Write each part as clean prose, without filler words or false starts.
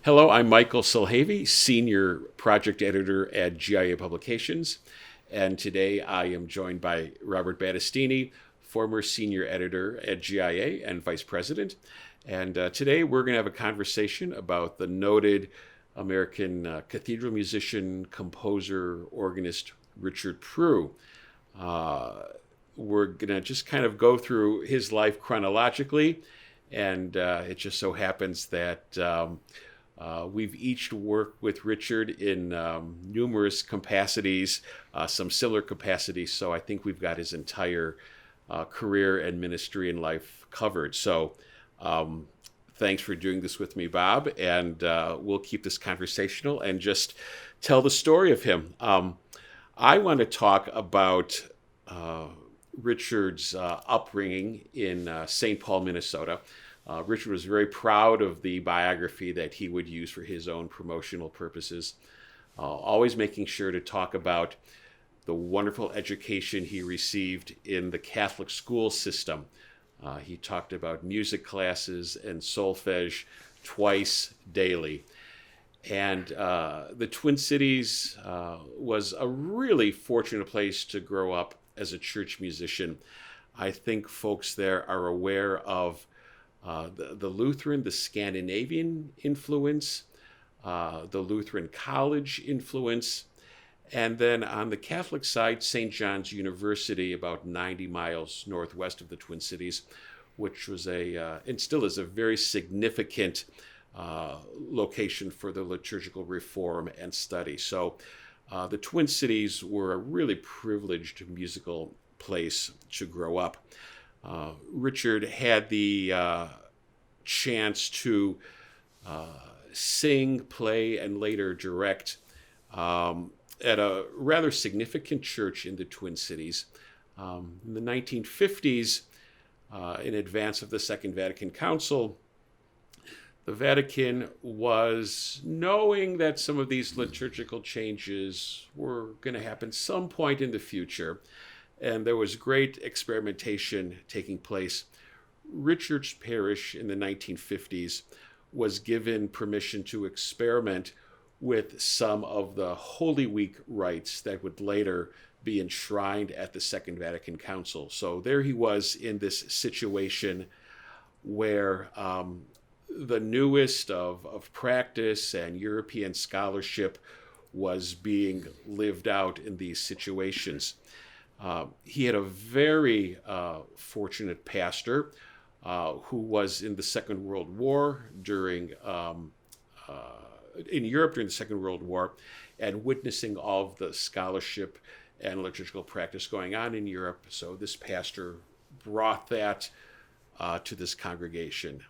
Hello, I'm Michael Silhavy, Senior Project Editor at GIA Publications, and today I am joined by Robert Batastini, former Senior Editor at GIA and Vice President. And today we're going to have a conversation about the noted American cathedral musician, composer, organist Richard Proulx. We're going to just kind of go through his life chronologically, and it just so happens that we've each worked with Richard in numerous capacities, some similar capacities, so I think we've got his entire career and ministry and life covered. So thanks for doing this with me, Bob, and we'll keep this conversational and just tell the story of him. I want to talk about Richard's upbringing in St. Paul, Minnesota. Richard was very proud of the biography that he would use for his own promotional purposes, always making sure to talk about the wonderful education he received in the Catholic school system. He talked about music classes and solfege twice daily. And the Twin Cities was a really fortunate place to grow up as a church musician. I think folks there are aware of the Lutheran, the Scandinavian influence, the Lutheran college influence, and then on the Catholic side, St. John's University, about 90 miles northwest of the Twin Cities, which was and still is a very significant location for the liturgical reform and study. So the Twin Cities were a really privileged musical place to grow up. Richard had the chance to sing, play, and later direct at a rather significant church in the Twin Cities. In the 1950s, in advance of the Second Vatican Council, the Vatican was knowing that some of these liturgical changes were going to happen some point in the future, and there was great experimentation taking place. Richard's parish in the 1950s was given permission to experiment with some of the Holy Week rites that would later be enshrined at the Second Vatican Council. So there he was in this situation where the newest of practice and European scholarship was being lived out in these situations. He had a very fortunate pastor who was in the Second World War in Europe during the Second World War, and witnessing all of the scholarship and liturgical practice going on in Europe. So this pastor brought that to this congregation.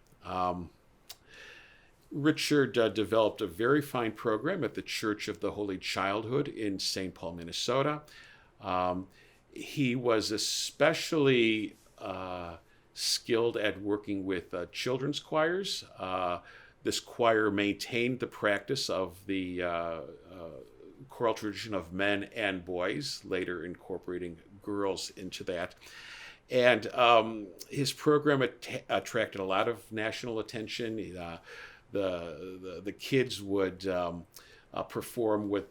Richard developed a very fine program at the Church of the Holy Childhood in St. Paul, Minnesota. He was especially skilled at working with children's choirs. This choir maintained the practice of the choral tradition of men and boys, later incorporating girls into that. And his program attracted a lot of national attention. The kids would perform with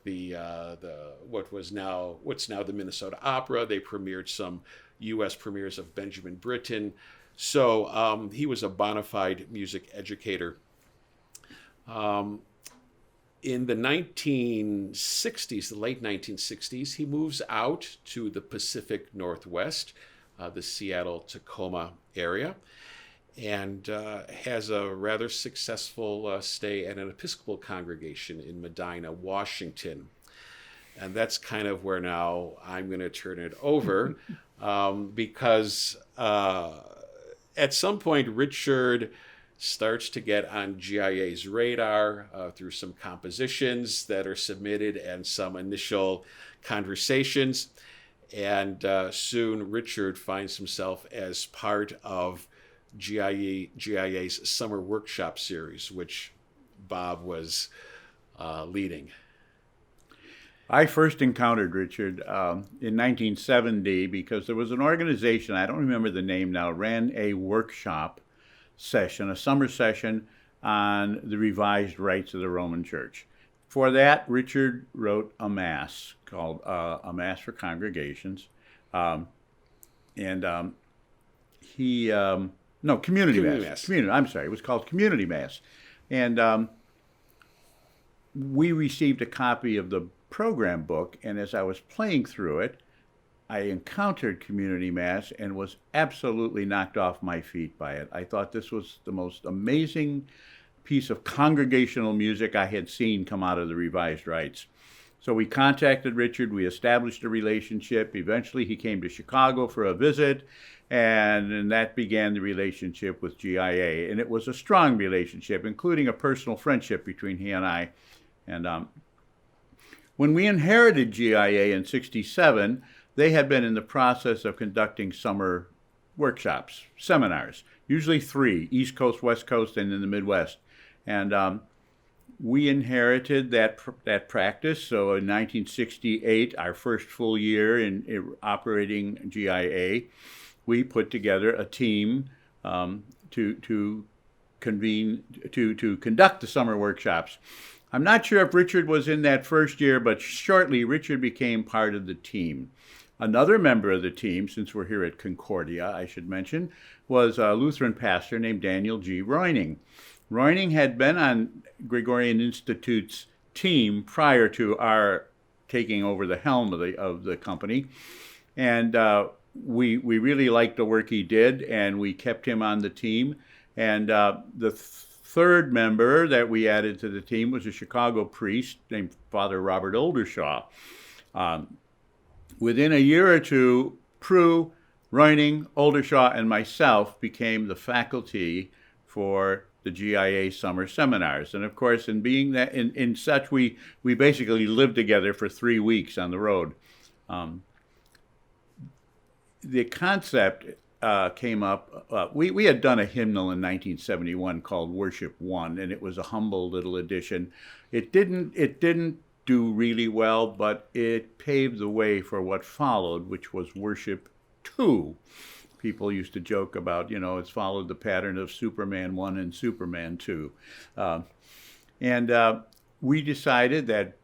what's now the Minnesota Opera. They premiered some U.S. premieres of Benjamin Britten. So he was a bona fide music educator. In the 1960s, the late 1960s, he moves out to the Pacific Northwest, the Seattle-Tacoma area, and has a rather successful stay at an Episcopal congregation in Medina, Washington. And that's kind of where now I'm going to turn it over because at some point, Richard starts to get on GIA's radar through some compositions that are submitted and some initial conversations. And soon Richard finds himself as part of GIA's summer workshop series, which Bob was leading. I first encountered Richard in 1970 because there was an organization, I don't remember the name now, ran a workshop session, a summer session on the revised rites of the Roman Church. For that, Richard wrote a mass called A Mass for Congregations. And he, no, Community Mass. I'm sorry, it was called Community Mass. And we received a copy of the program book, and as I was playing through it, I encountered Community Mass and was absolutely knocked off my feet by it. I thought this was the most amazing piece of congregational music I had seen come out of the revised rites. So we contacted Richard, we established a relationship. Eventually he came to Chicago for a visit, and that began the relationship with GIA. And it was a strong relationship, including a personal friendship between he and I. And when we inherited GIA in '67, they had been in the process of conducting summer workshops, seminars, usually 3, East Coast, West Coast, and in the Midwest. And we inherited that practice. So in 1968, our first full year in operating GIA, we put together a team to conduct the summer workshops. I'm not sure if Richard was in that first year, but shortly Richard became part of the team. Another member of the team, since we're here at Concordia, I should mention, was a Lutheran pastor named Daniel G. Roining. Roining had been on Gregorian Institute's team prior to our taking over the helm of the company. And we really liked the work he did, and we kept him on the team. And the third member that we added to the team was a Chicago priest named Father Robert Oldershaw. Within a year or two, Proulx, Roining, Oldershaw, and myself became the faculty for the GIA summer seminars. And of course, in being that, in such, we basically lived together for 3 weeks on the road. The concept came up. We had done a hymnal in 1971 called Worship One, and it was a humble little edition. It didn't do really well, but it paved the way for what followed, which was Worship 2. People used to joke about, it's followed the pattern of Superman 1 and Superman 2. And we decided that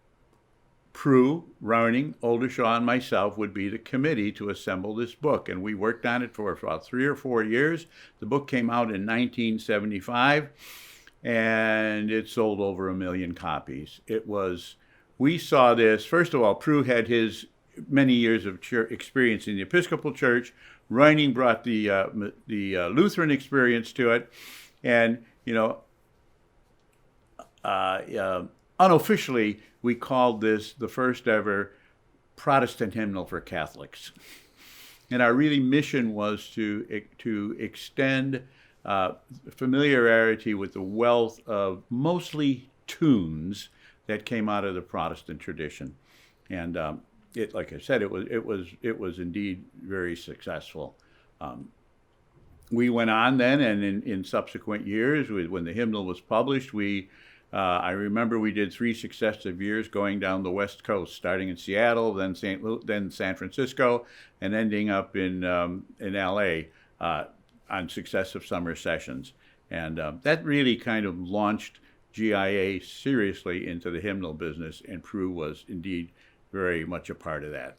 Proulx, Roining, Oldershaw, and myself would be the committee to assemble this book. And we worked on it for about 3 or 4 years. The book came out in 1975, and it sold over 1 million copies. We saw this, first of all, Proulx had his many years of experience in the Episcopal Church. Roining brought the Lutheran experience to it. And, unofficially, we called this the first ever Protestant hymnal for Catholics. And our really mission was to extend familiarity with the wealth of mostly tunes that came out of the Protestant tradition. And like I said, it was indeed very successful. We went on then, and in subsequent years, when the hymnal was published, I remember we did 3 successive years going down the West Coast, starting in Seattle, then San Francisco, and ending up in LA on successive summer sessions. And that really kind of launched GIA seriously into the hymnal business, and Proulx was indeed very much a part of that.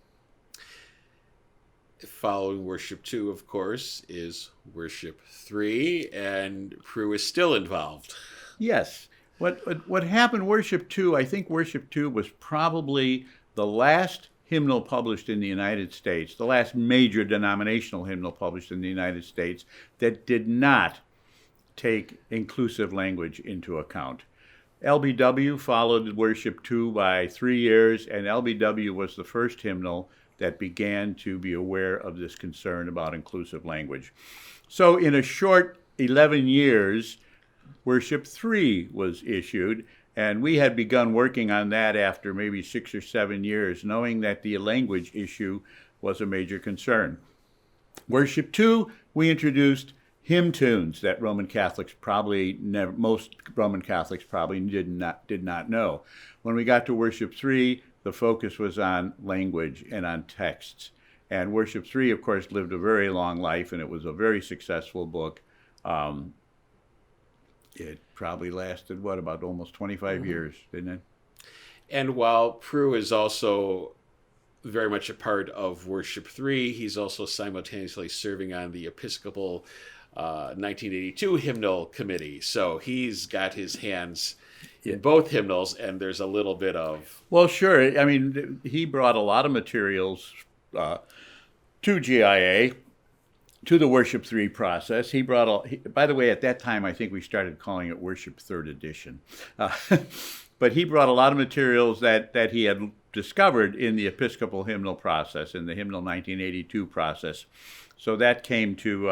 Following Worship 2, of course, is Worship 3, and Proulx is still involved. Yes. What happened, Worship 2, I think Worship 2 was probably the last hymnal published in the United States, the last major denominational hymnal published in the United States that did not take inclusive language into account. LBW followed Worship 2 by 3 years, and LBW was the first hymnal that began to be aware of this concern about inclusive language. So in a short 11 years, Worship 3 was issued, and we had begun working on that after maybe 6 or 7 years, knowing that the language issue was a major concern. Worship 2, we introduced hymn tunes that most Roman Catholics probably did not know. When we got to Worship 3, the focus was on language and on texts. And Worship 3, of course, lived a very long life, and it was a very successful book. It probably lasted, what, about almost 25 years, didn't it? And while Proulx is also very much a part of Worship 3, he's also simultaneously serving on the Episcopal 1982 hymnal committee. So he's got his hands in both hymnals, and there's a little bit of... Well, sure. I mean, he brought a lot of materials to GIA, to the Worship 3 process. He brought, by the way, at that time, I think we started calling it Worship 3rd Edition. But he brought a lot of materials that he had discovered in the Episcopal hymnal process, in the hymnal 1982 process. So that came into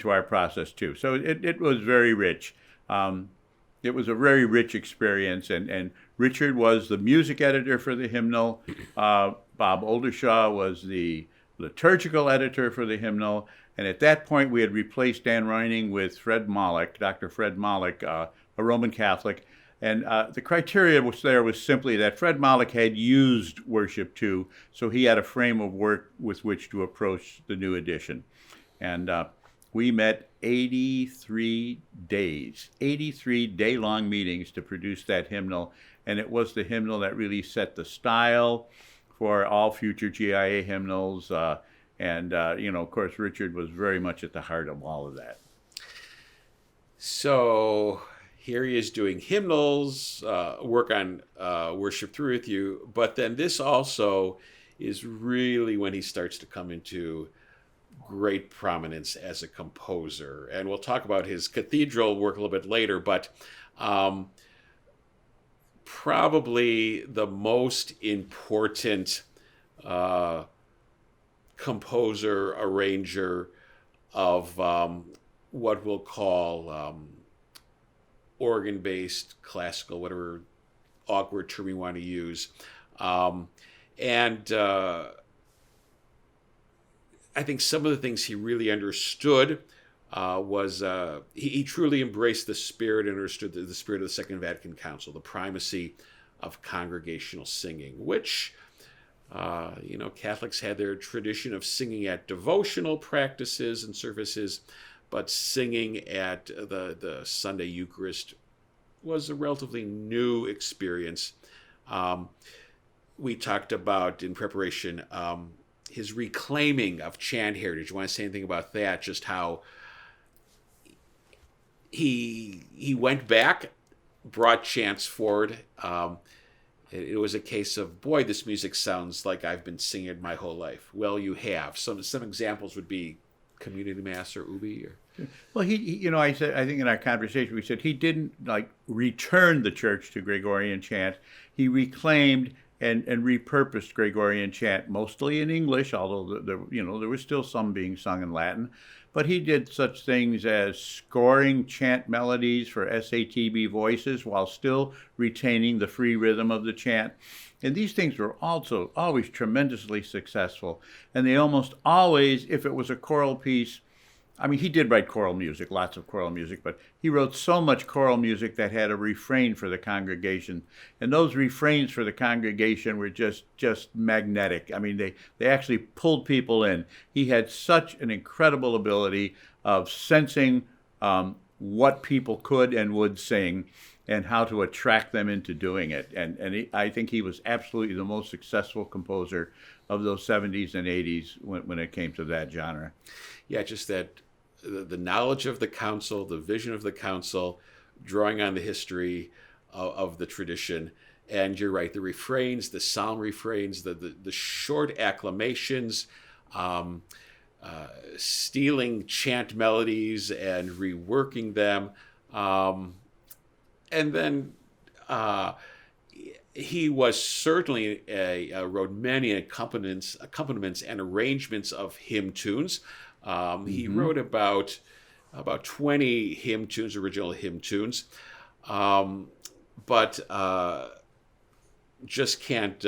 our process too. So it was very rich. It was a very rich experience, and Richard was the music editor for the hymnal. Bob Oldershaw was the liturgical editor for the hymnal, and at that point we had replaced Dan Reining with Fred Mollick, Dr. Fred Mollick, a Roman Catholic. And the criteria was simply that Fred Mollick had used Worship 2, so he had a frame of work with which to approach the new edition. And we met 83 days, 83 day-long meetings to produce that hymnal, and it was the hymnal that really set the style for all future GIA hymnals. Of course, Richard was very much at the heart of all of that. So here he is doing hymnals, work on Worship 3 with you, but then this also is really when he starts to come into great prominence as a composer. And we'll talk about his cathedral work a little bit later, but probably the most important composer, arranger of what we'll call organ-based, classical, whatever awkward term you want to use. I think some of the things he really understood was he truly embraced the spirit and understood the spirit of the Second Vatican Council, the primacy of congregational singing, which, Catholics had their tradition of singing at devotional practices and services, but singing at the Sunday Eucharist was a relatively new experience. We talked about, in preparation, his reclaiming of chant heritage. You want to say anything about that? Just how he went back, brought chants forward. It was a case of, boy, this music sounds like I've been singing it my whole life. Well, you have. Some examples would be Community Mass or Ubi. Well, I think in our conversation we said he didn't return the church to Gregorian chant. He reclaimed and repurposed Gregorian chant, mostly in English, although there was still some being sung in Latin. But he did such things as scoring chant melodies for SATB voices while still retaining the free rhythm of the chant. And these things were also always tremendously successful. And they almost always, if it was a choral piece, I mean, he did write choral music, lots of choral music, but he wrote so much choral music that had a refrain for the congregation. And those refrains for the congregation were just magnetic. I mean, they actually pulled people in. He had such an incredible ability of sensing what people could and would sing and how to attract them into doing it. And I think he was absolutely the most successful composer of those 70s and 80s when it came to that genre. Yeah, just that the knowledge of the council, the vision of the council, drawing on the history of the tradition. And you're right, the refrains, the psalm refrains, the short acclamations, stealing chant melodies and reworking them. And then he was certainly wrote many accompaniments and arrangements of hymn tunes. He wrote about 20 hymn tunes, original hymn tunes, but just can't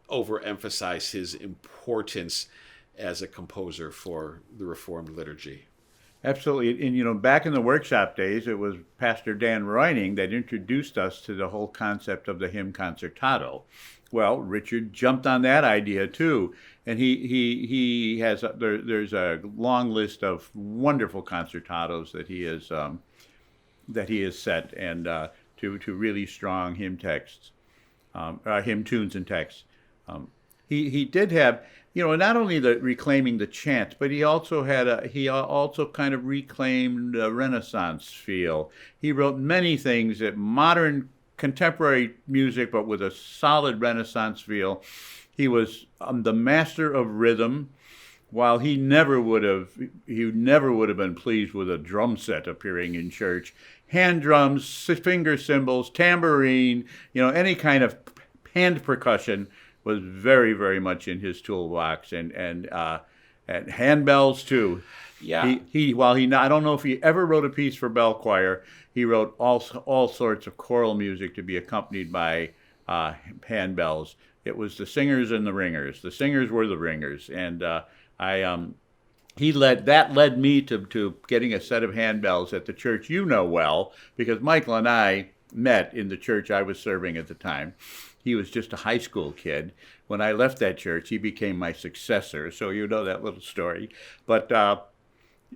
overemphasize his importance as a composer for the Reformed liturgy. Absolutely. And, back in the workshop days, it was Pastor Dan Roining that introduced us to the whole concept of the hymn concertato. Well, Richard jumped on that idea too. And he has, there's a long list of wonderful concertatos that he has set and to really strong hymn texts, hymn tunes and texts. He did have, not only the reclaiming the chant, but he also kind of reclaimed a Renaissance feel. He wrote many things that modern contemporary music, but with a solid Renaissance feel. He was the master of rhythm. While he never would have been pleased with a drum set appearing in church, hand drums, finger cymbals, tambourine, any kind of hand percussion was very, very much in his toolbox, and handbells too. Yeah. I don't know if he ever wrote a piece for bell choir. He wrote all sorts of choral music to be accompanied by handbells. It was the singers and the ringers. The singers were the ringers, and that led me to getting a set of handbells at the church well, because Michael and I met in the church I was serving at the time. He was just a high school kid. When I left that church, he became my successor. So that little story. But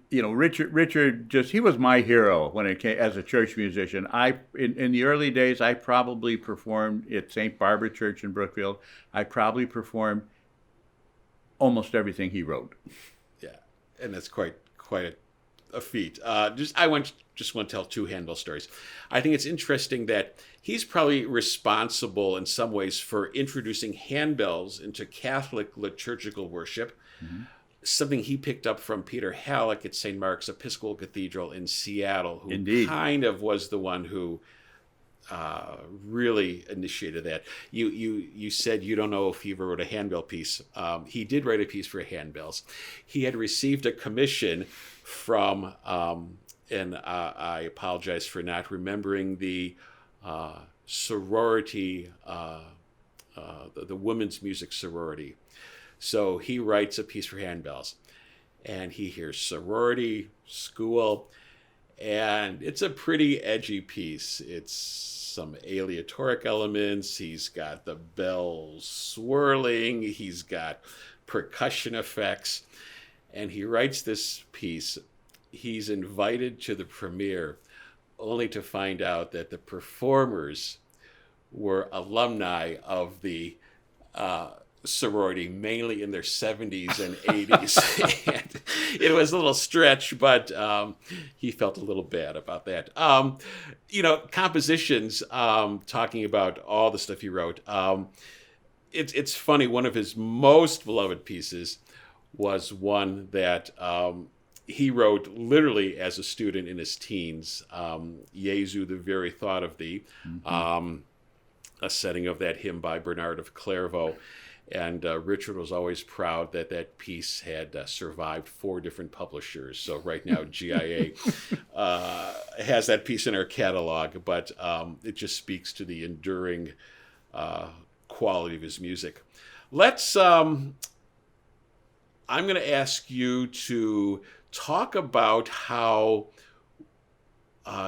Richard he was my hero when it came as a church musician. In the early days, I probably performed at St. Barbara Church in Brookfield. I probably performed almost everything he wrote. Yeah, and that's quite a feat. Just want to tell two handbell stories. I think it's interesting that he's probably responsible in some ways for introducing handbells into Catholic liturgical worship. Mm-hmm. Something he picked up from Peter Halleck at St. Mark's Episcopal Cathedral in Seattle, who Indeed. kind of was the one who really initiated that. You said you don't know if he ever wrote a handbell piece. He did write a piece for handbells. He had received a commission from, and I apologize for not remembering the sorority, the women's music sorority. So he writes a piece for handbells, and he hears sorority, school, and it's a pretty edgy piece. It's some aleatoric elements. He's got the bells swirling. He's got percussion effects. And he writes this piece. He's invited to the premiere only to find out that the performers were alumni of the sorority, mainly in their 70s and 80s. And it was a little stretch, but he felt a little bad about that. Compositions, talking about all the stuff he wrote. It's funny, one of his most beloved pieces was one that he wrote literally as a student in his teens. Jesu, the very thought of thee, a setting of that hymn by Bernard of Clairvaux. And Richard was always proud that piece had survived 4 different publishers. So right now, GIA has that piece in our catalog, but it just speaks to the enduring quality of his music. I'm going to ask you to talk about how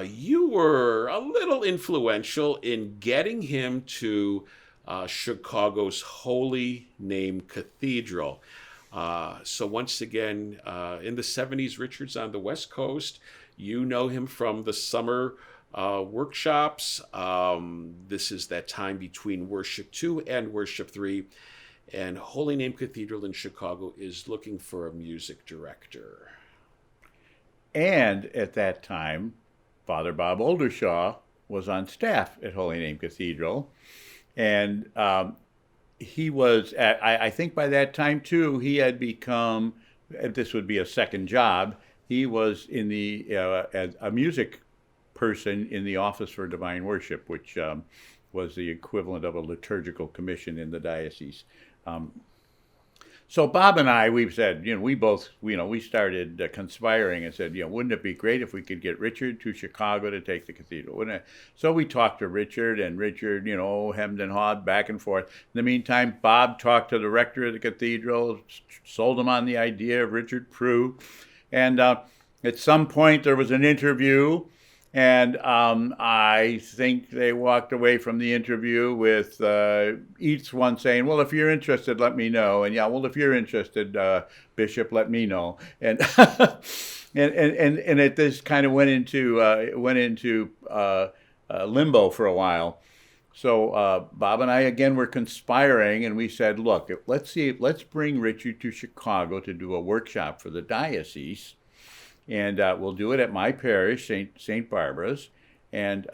you were a little influential in getting him to Chicago's Holy Name Cathedral. So once again, in the 70s, Richard's on the West Coast. You know him from the summer workshops. This is that time between Worship 2 and Worship 3. And Holy Name Cathedral in Chicago is looking for a music director. And at that time, Father Bob Oldershaw was on staff at Holy Name Cathedral. And he was, I think by that time too, he had become, this would be a second job, he was in as a music person in the Office for Divine Worship, which was the equivalent of a liturgical commission in the diocese. So Bob and I, we've said, we started conspiring and said, wouldn't it be great if we could get Richard to Chicago to take the cathedral? Wouldn't it? So we talked to Richard, and Richard, hemmed and hawed back and forth. In the meantime, Bob talked to the rector of the cathedral, sold him on the idea of Richard Proulx. And At some point, there was an interview, and I think they walked away from the interview with each one saying, "Well, if you're interested, let me know." And yeah, well, if you're interested, Bishop, let me know. And and it this kind of went into limbo for a while. So Bob and I again were conspiring, and we said, "Look, let's bring Richard to Chicago to do a workshop for the diocese, and we'll do it at my parish, St. Barbara's, and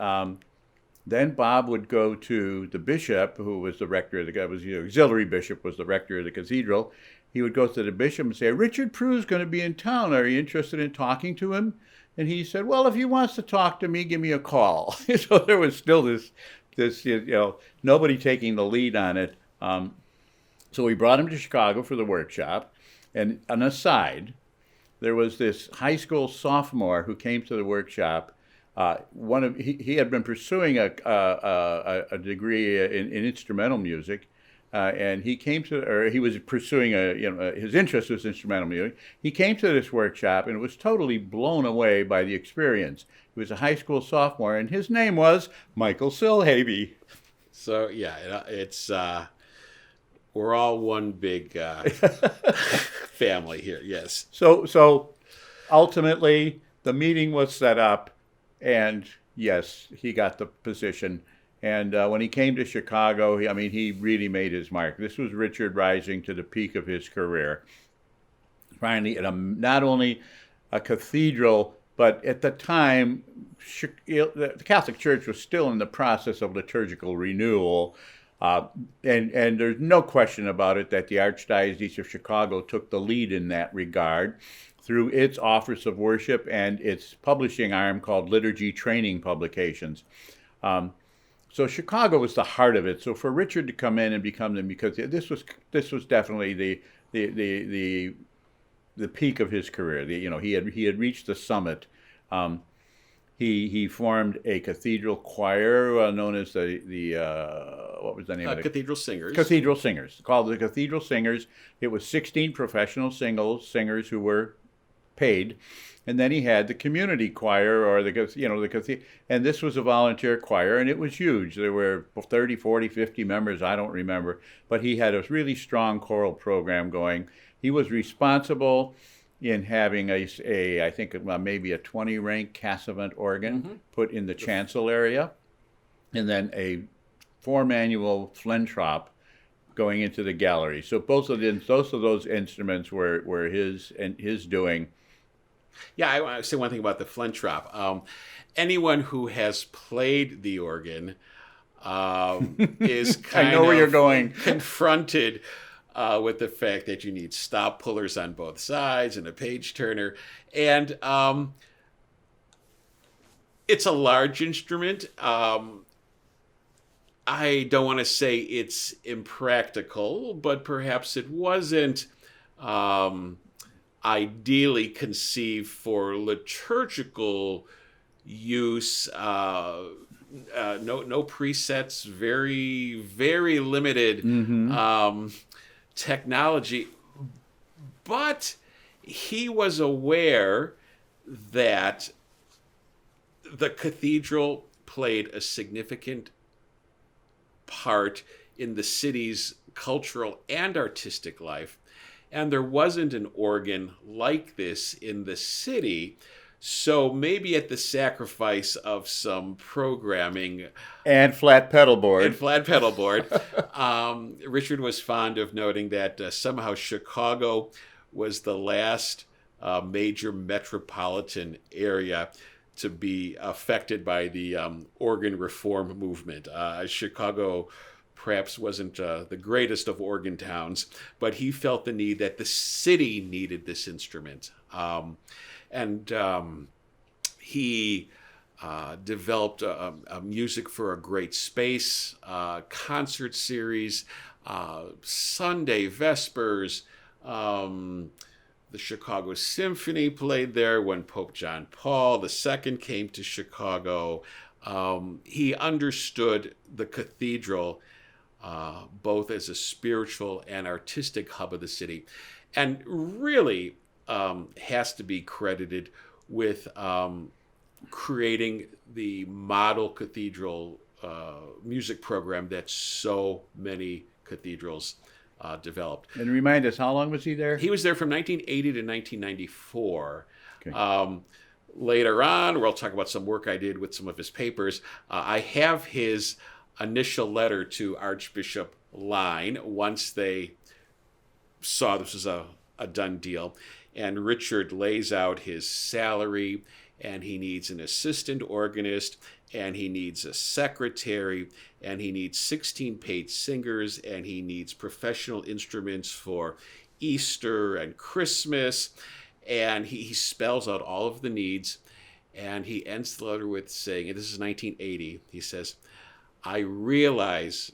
then Bob would go to the bishop, who was the rector of the auxiliary bishop, was the rector of the cathedral. He would go to the bishop and say, Richard Proulx is going to be in town. Are you interested in talking to him? And he said, well, if he wants to talk to me, give me a call. So there was still this nobody taking the lead on it. So we brought him to Chicago for the workshop. And an aside, there was this high school sophomore who came to the workshop. He had been pursuing a degree in instrumental music, and he was pursuing his interest was instrumental music. He came to this workshop and was totally blown away by the experience. He was a high school sophomore, and his name was Michael Silhavy. So yeah, it's we're all one big family here. Yes. So ultimately, the meeting was set up. And yes, he got the position. And when he came to Chicago, he really made his mark. This was Richard rising to the peak of his career. Finally, not only a cathedral, but at the time, the Catholic Church was still in the process of liturgical renewal. And there's no question about it that the Archdiocese of Chicago took the lead in that regard, through its Office of Worship and its publishing arm called Liturgy Training Publications. So Chicago was the heart of it. So for Richard to come in and become because this was definitely the peak of his career. He had reached the summit. He formed a cathedral choir known as what was the name of it? Cathedral Singers. Cathedral Singers, called the Cathedral Singers. It was 16 professional singers who were paid, and then he had the community choir, or and this was a volunteer choir, and it was huge. There were 30, 40, 50 members, I don't remember, but he had a really strong choral program going. He was responsible in having I think maybe a 20-rank Cassavant organ put in the chancel area, and then a 4-manual Flentrop going into the gallery. So both of those instruments were his doing. Yeah, I want to say one thing about the Flentrop. Anyone who has played the organ is kind I know where you're going. confronted with the fact that you need stop pullers on both sides and a page turner. And it's a large instrument. I don't want to say it's impractical, but perhaps it wasn't ideally conceived for liturgical use. No presets, very, very limited technology. But he was aware that the cathedral played a significant part in the city's cultural and artistic life, and there wasn't an organ like this in the city. So maybe at the sacrifice of some programming and flat pedal board, Richard was fond of noting that somehow Chicago was the last major metropolitan area to be affected by the organ reform movement. Chicago perhaps wasn't the greatest of organ towns, but he felt the need that the city needed this instrument. He developed a music for a great space, concert series, Sunday Vespers. The Chicago Symphony played there when Pope John Paul II came to Chicago. He understood the cathedral both as a spiritual and artistic hub of the city, and really has to be credited with creating the model cathedral music program that so many cathedrals developed. And remind us, how long was he there? He was there from 1980 to 1994. Okay. Later on, we'll talk about some work I did with some of his papers. I have his initial letter to Archbishop Line once they saw this was a done deal. And Richard lays out his salary, and he needs an assistant organist, and he needs a secretary, and he needs 16 paid singers, and he needs professional instruments for Easter and Christmas. And he spells out all of the needs, and he ends the letter with saying, and this is 1980, he says, I realize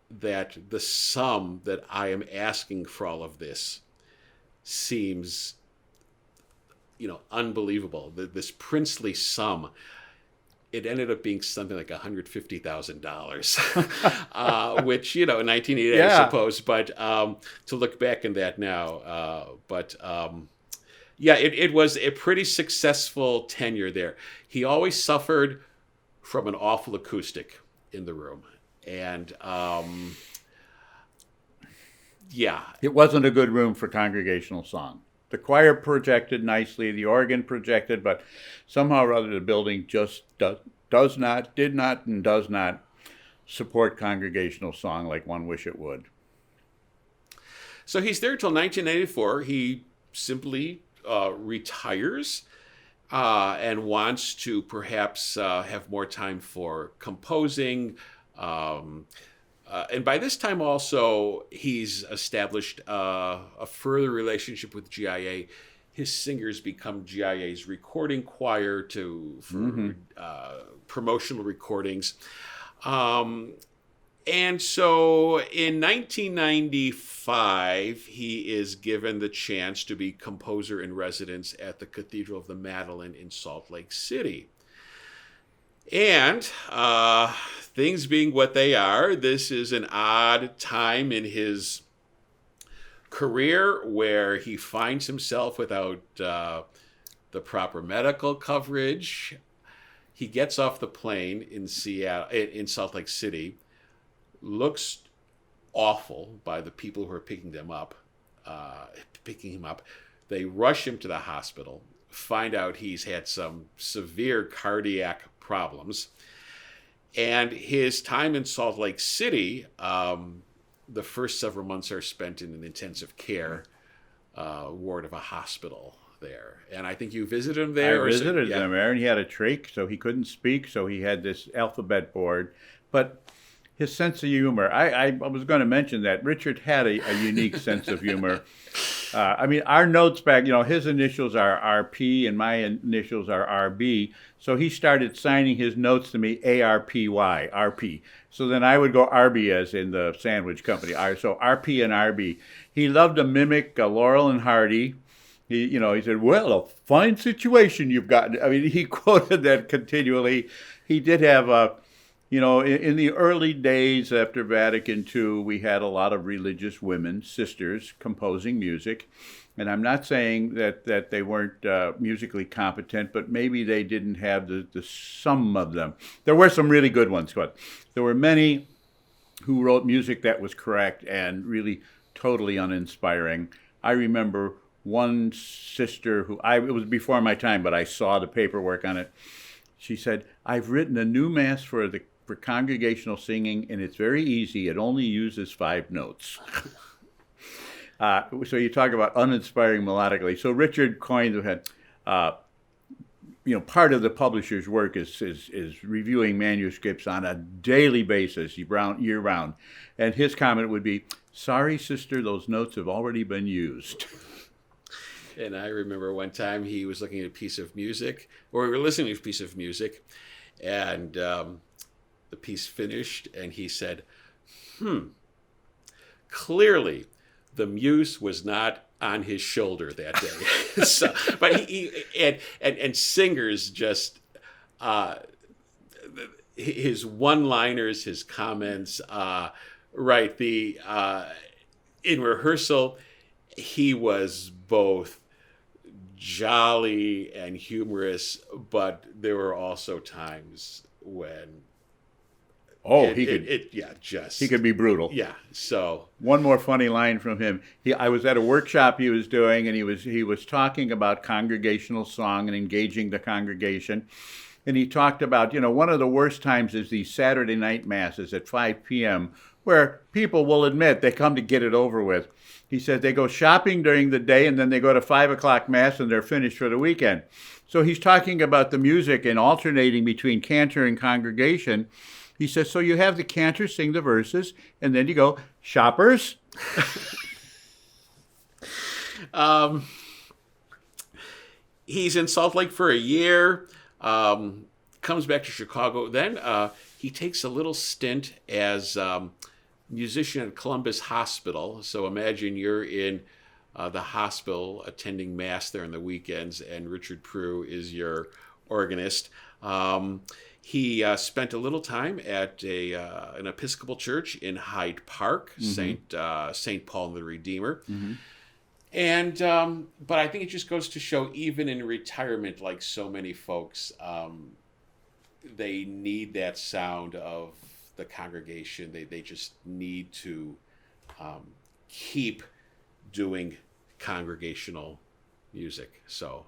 that the sum that I am asking for all of this seems, unbelievable. This princely sum, it ended up being something like $150,000, which, in 1980, I suppose, but to look back in that now, it was a pretty successful tenure there. He always suffered from an awful acoustic in the room. And, it wasn't a good room for congregational song. The choir projected nicely, the organ projected, but somehow or other the building just did not support congregational song like one wish it would. So he's there till 1994. He simply retires and wants to perhaps have more time for composing. And by this time also, he's established a further relationship with GIA. His singers become GIA's recording choir for promotional recordings. And so in 1995, he is given the chance to be composer in residence at the Cathedral of the Madeleine in Salt Lake City. And things being what they are, this is an odd time in his career where he finds himself without the proper medical coverage. He gets off the plane in Salt Lake City, looks awful by the people who are picking him up. They rush him to the hospital, find out he's had some severe cardiac problems. And his time in Salt Lake City, the first several months are spent in an intensive care ward of a hospital there. And I think you visited him there. I visited him there, and he had a trach, so he couldn't speak, so he had this alphabet board. But his sense of humor, I was going to mention that Richard had a unique sense of humor. Our notes back, his initials are RP and my initials are RB. So he started signing his notes to me ARPY, RP. So then I would go RB as in the sandwich company. So RP and RB. He loved to mimic Laurel and Hardy. He said, well, a fine situation you've got. He quoted that continually. He did have in the early days after Vatican II, we had a lot of religious women, sisters, composing music. And I'm not saying that they weren't musically competent, but maybe they didn't have the sum of them. There were some really good ones, but there were many who wrote music that was correct and really totally uninspiring. I remember one sister it was before my time, but I saw the paperwork on it. She said, I've written a new mass for congregational singing, and it's very easy. It only uses 5 notes. So you talk about uninspiring melodically. So Richard coined part of the publisher's work is reviewing manuscripts on a daily basis, year round. And his comment would be, sorry, sister, those notes have already been used. And I remember one time he was looking at a piece of music, or we were listening to a piece of music, and the piece finished, and he said, clearly the muse was not on his shoulder that day. But and singers just, his one-liners, his comments, in rehearsal, he was both jolly and humorous, but there were also times when he could be brutal. Yeah. So one more funny line from him. I was at a workshop he was doing, and he was talking about congregational song and engaging the congregation. And he talked about, one of the worst times is these Saturday night masses at 5 p.m., where people will admit they come to get it over with. He said they go shopping during the day, and then they go to 5 o'clock mass, and they're finished for the weekend. So he's talking about the music and alternating between cantor and congregation. He says, so you have the cantor sing the verses, and then you go, shoppers. He's in Salt Lake for a year, comes back to Chicago. Then he takes a little stint as musician at Columbus Hospital. So imagine you're in the hospital attending Mass there on the weekends, and Richard Proulx is your organist. He spent a little time at an Episcopal church in Hyde Park, mm-hmm. St. Paul the Redeemer. Mm-hmm. And but I think it just goes to show, even in retirement, like so many folks, they need that sound of the congregation. They just need to keep doing congregational music. So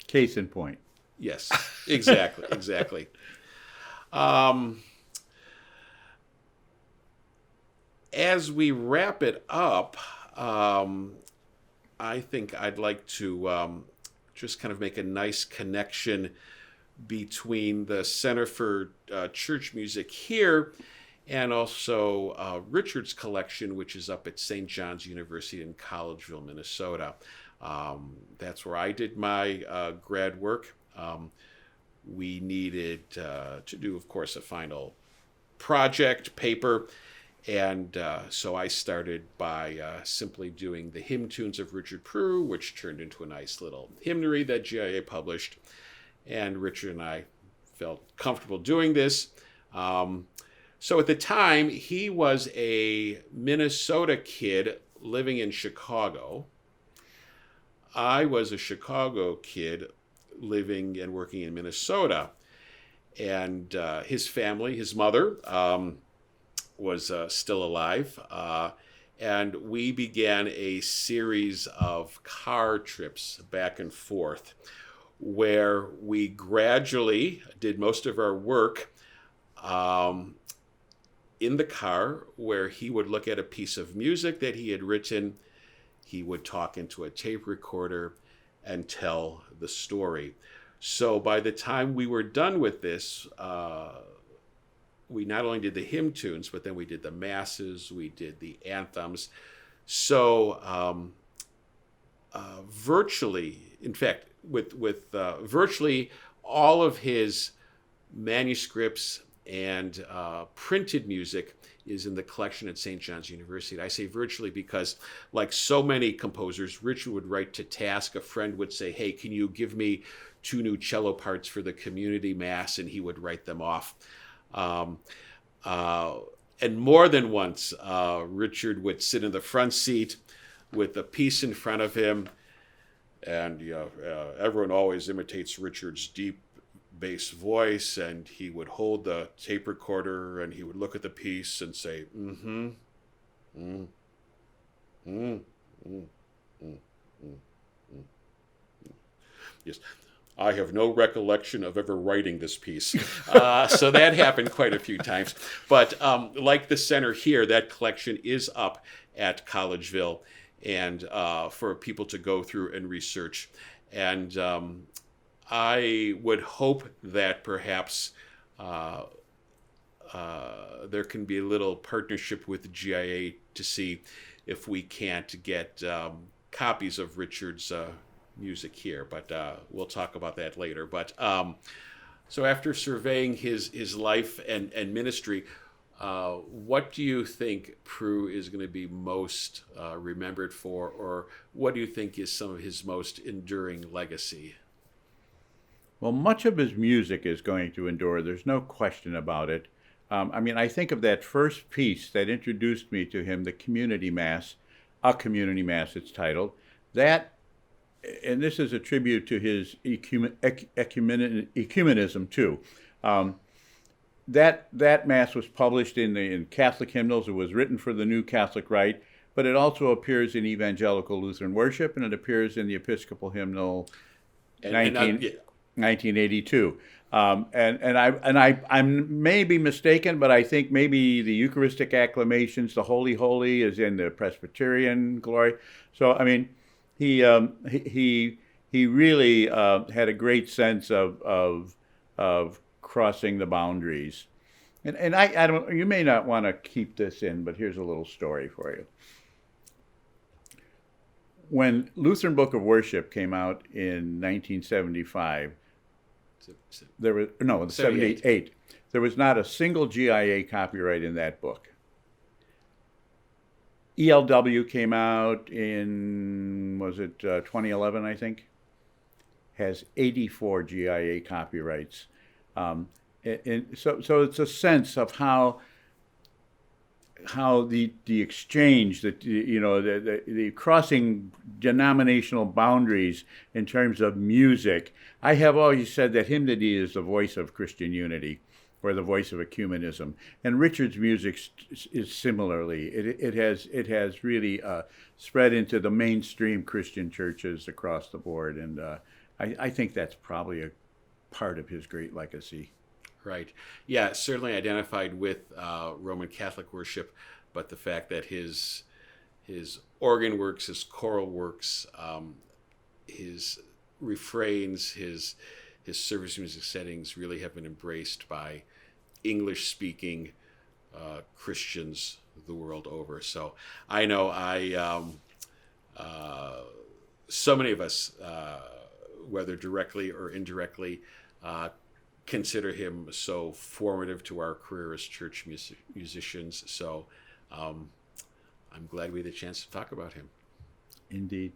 case in point. Yes, exactly. As we wrap it up, I think I'd like to just kind of make a nice connection between the Center for Church Music here and also Richard's collection, which is up at St. John's University in Collegeville, Minnesota. That's where I did my grad work. We needed to do, of course, a final project paper. And so I started by simply doing the hymn tunes of Richard Proulx, which turned into a nice little hymnary that GIA published. And Richard and I felt comfortable doing this. So at the time, he was a Minnesota kid living in Chicago. I was a Chicago kid living and working in Minnesota. And his family, his mother, was still alive. And we began a series of car trips back and forth where we gradually did most of our work in the car, where he would look at a piece of music that he had written. He would talk into a tape recorder and tell the story. So by the time we were done with this, we not only did the hymn tunes, but then we did the masses, we did the anthems. So virtually, in fact, with virtually all of his manuscripts and printed music is in the collection at St. John's University. I say virtually because, like so many composers, Richard would write to task. A friend would say, hey, can you give me 2 new cello parts for the community mass? And he would write them off. And more than once, Richard would sit in the front seat with a piece in front of him. And everyone always imitates Richard's deep bass voice, and he would hold the tape recorder and he would look at the piece and say, mm-hmm, mm, mm, mm, mm, mm, mm. Yes, I have no recollection of ever writing this piece. So that happened quite a few times. But like the center here, that collection is up at Collegeville and for people to go through and research. And I would hope that perhaps there can be a little partnership with the GIA to see if we can't get copies of Richard's music here. But we'll talk about that later. But so after surveying his life and ministry, what do you think Proulx is going to be most remembered for, or what do you think is some of his most enduring legacy? Well, much of his music is going to endure. There's no question about it. I think of that first piece that introduced me to him, the Community Mass, A Community Mass, it's titled. That and this is a tribute to his ecumenism too. That mass was published in Catholic hymnals. It was written for the New Catholic Rite, but it also appears in Evangelical Lutheran Worship, and it appears in the Episcopal Hymnal 1982. I may be mistaken, but I think maybe the Eucharistic acclamations, the Holy Holy, is in the Presbyterian Glory. So I mean, he really had a great sense of crossing the boundaries. And I don't. You may not want to keep this in, but here's a little story for you. When Lutheran Book of Worship came out in 1975, there was 78. There was not a single GIA copyright in that book. ELW came out in 2011, I think. Has 84 GIA copyrights, and so it's a sense of how the exchange, the crossing denominational boundaries in terms of music. I have always said that hymnody is the voice of Christian unity, or the voice of ecumenism. And Richard's music is similarly. It has really spread into the mainstream Christian churches across the board, and I think that's probably a part of his great legacy. Right. Yeah, certainly identified with Roman Catholic worship, but the fact that his organ works, his choral works, his refrains, his service music settings really have been embraced by English-speaking Christians the world over. So I know so many of us, whether directly or indirectly, consider him so formative to our career as church musicians. So I'm glad we had the chance to talk about him. Indeed.